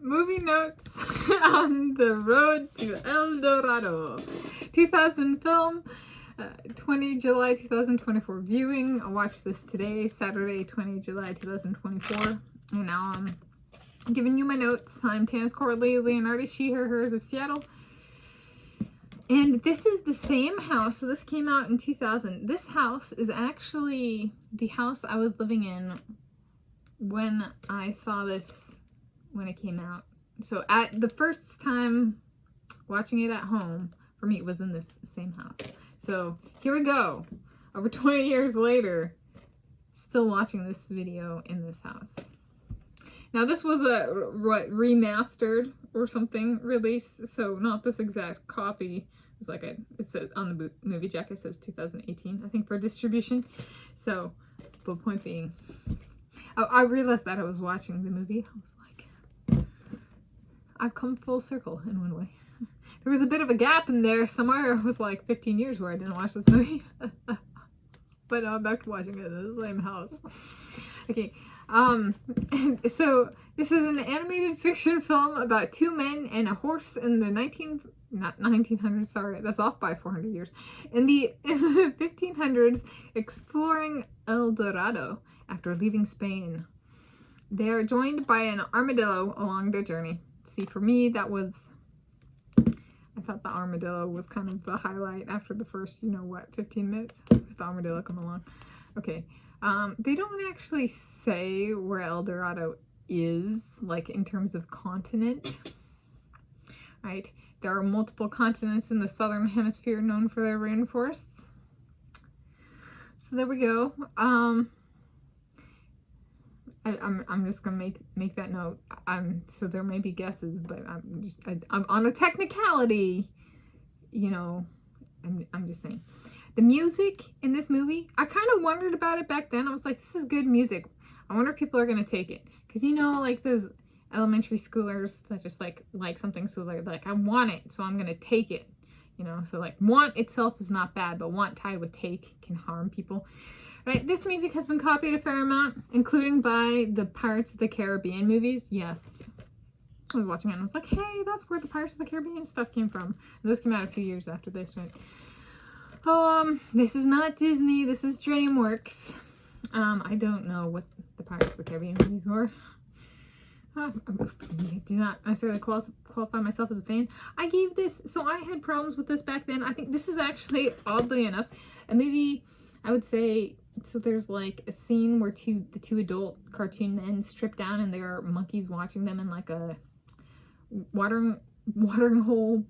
Movie notes on the road to El Dorado. 2000 film, 20 July 2024 viewing. I watched this today, Saturday, 20 July 2024. And now I'm giving you my notes. I'm Tanis Coralee Leonhardi, she, her, hers of Seattle. And this is the same house. So this came out in 2000. This house is actually the house I was living in when I saw this, when it came out. So at the first time watching it at home for me, it was in this same house. So here we go. Over 20 years later, still watching this video in this house. Now this was a remastered or something release, so not this exact copy. It's like it says on the movie jacket, it says 2018, I think, for distribution. So the point being, I realized that I was watching the movie. I was like, I've come full circle in one way. There was a bit of a gap in there somewhere. It was like 15 years where I didn't watch this movie. But now I'm back to watching it in the same house. Okay, so this is an animated fiction film about two men and a horse in the 1900s, sorry, that's off by 400 years. In the 1500s, exploring El Dorado after leaving Spain. They are joined by an armadillo along their journey. See, for me, that was, I thought the armadillo was kind of the highlight after the first, 15 minutes. The armadillo come along. Okay. They don't actually say where El Dorado is, like in terms of continent, right? There are multiple continents in the southern hemisphere known for their rainforests. So there we go. I'm just gonna make that note. So there may be guesses, but I'm on a technicality, I'm just saying. The music in this movie, I kind of wondered about it back then. I was like, this is good music. I wonder if people are going to take it. Because, like those elementary schoolers that just like something, so they're like, I want it, so I'm going to take it. So like want itself is not bad, but want tied with take can harm people. Right? This music has been copied a fair amount, including by the Pirates of the Caribbean movies. Yes. I was watching it and I was like, hey, that's where the Pirates of the Caribbean stuff came from. And those came out a few years after this, right? This is not Disney, this is DreamWorks. I don't know what the Pirates of the Caribbean movies were. I do not necessarily qualify myself as a fan. I gave this, so I had problems with this back then. I think this is actually, oddly enough, and maybe I would say, so there's like a scene where the two adult cartoon men strip down and there are monkeys watching them in like a watering hole,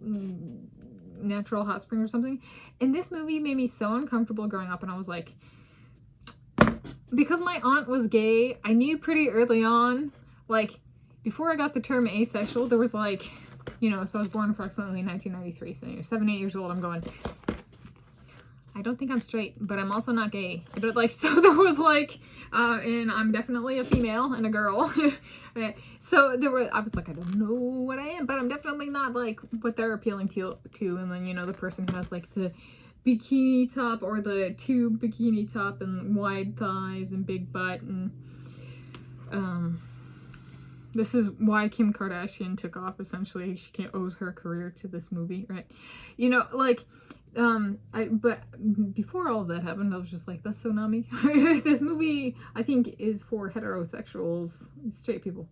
natural hot spring or something. And this movie made me so uncomfortable growing up, and I was like, because my aunt was gay, I knew pretty early on, like before I got the term asexual, there was like, so I was born approximately 1993, so 7-8 years old, I'm going, I don't think I'm straight, but I'm also not gay. But like, so there was like, and I'm definitely a female and a girl. So I was like, I don't know what I am, but I'm definitely not like what they're appealing to. And then, the person who has like the bikini top or the tube bikini top and wide thighs and big butt. And this is why Kim Kardashian took off, essentially. She owes her career to this movie, right? But before all of that happened, I was just like, that's so not me. This movie, I think, is for heterosexuals, straight people.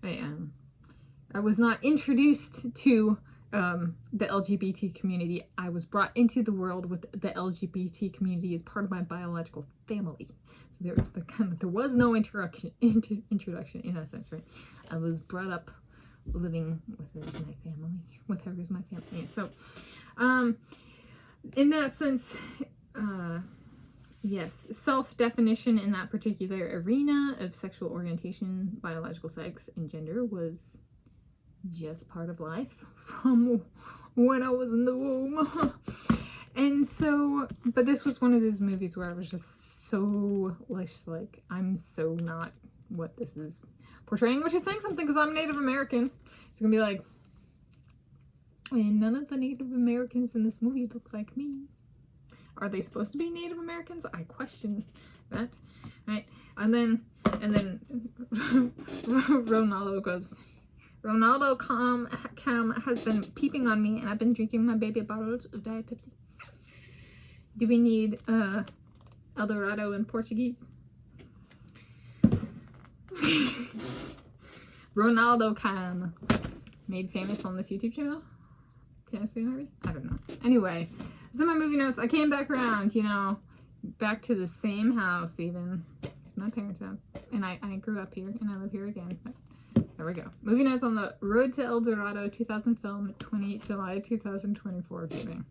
I was not introduced to the LGBT community. I was brought into the world with the LGBT community as part of my biological family. So there was no introduction in that sense, right? I was brought up living with her as my family. So, in that sense, yes, self-definition in that particular arena of sexual orientation, biological sex, and gender was just part of life from when I was in the womb. And so, but this was one of those movies where I was just so like, I'm so not what this is portraying, which is saying something because I'm Native American. It's gonna be like, and none of the Native Americans in this movie look like me. Are they supposed to be Native Americans? I question that, right? And then Ronaldo goes, Ronaldo Cam has been peeping on me, and I've been drinking my baby bottles of Diet Pepsi. Do we need El Dorado in Portuguese? Ronaldo Cam, made famous on this YouTube channel. Can I say that already? I don't know. Anyway, so my movie notes. I came back around, you know, back to the same house even. My parents' house. And I grew up here, and I live here again. But there we go. Movie notes on the Road to El Dorado 2000 film, July 2024 viewing.